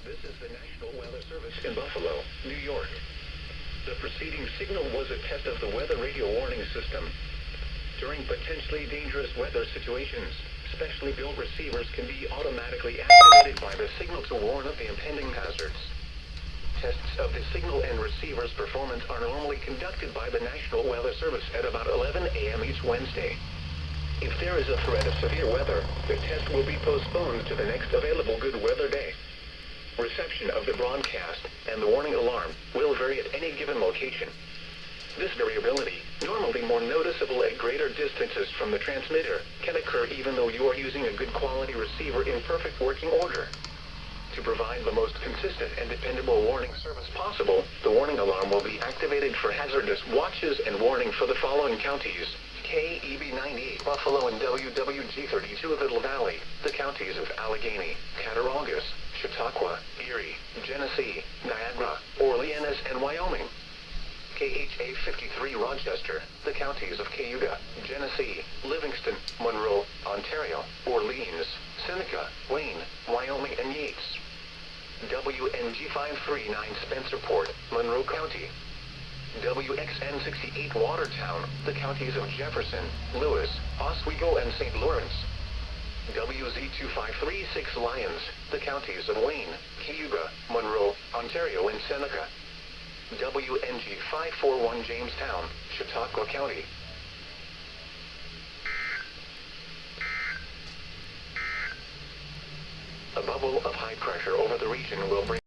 This is the National Weather Service in Buffalo, New York. The preceding signal was a test of the weather radio warning system. During potentially dangerous weather situations, specially built receivers can be automatically activated by the signal to warn of the impending hazards. Tests of the signal and receiver's performance are normally conducted by the National Weather Service at about 11 a.m. each Wednesday. If there is a threat of severe weather, the test will be postponed to the next available good weather day. Reception of the broadcast and the warning alarm will vary at any given location. This variability, normally more noticeable at greater distances from the transmitter, can occur even though you are using a good quality receiver in perfect working order. To provide the most consistent and dependable warning service possible, the warning alarm will be activated for hazardous watches and warning for the following counties: KEB 98 Buffalo and WWG 32 Little Valley, the counties of Allegheny, Cattaraugus, Chautauqua, Erie, Genesee, Niagara, Orleans, and Wyoming. KHA 53 Rochester, the counties of Cayuga, Genesee, Livingston, Monroe, Ontario, Orleans, Seneca, Wayne, Wyoming, and Yates. WNG 539 Spencerport, Monroe County. WXN 68 Watertown, the counties of Jefferson, Lewis, Oswego, and St. Lawrence. WZ2536 Lyons, the counties of Wayne, Cayuga, Monroe, Ontario, and Seneca. WNG 541 Jamestown, Chautauqua County. A bubble of high pressure over the region will bring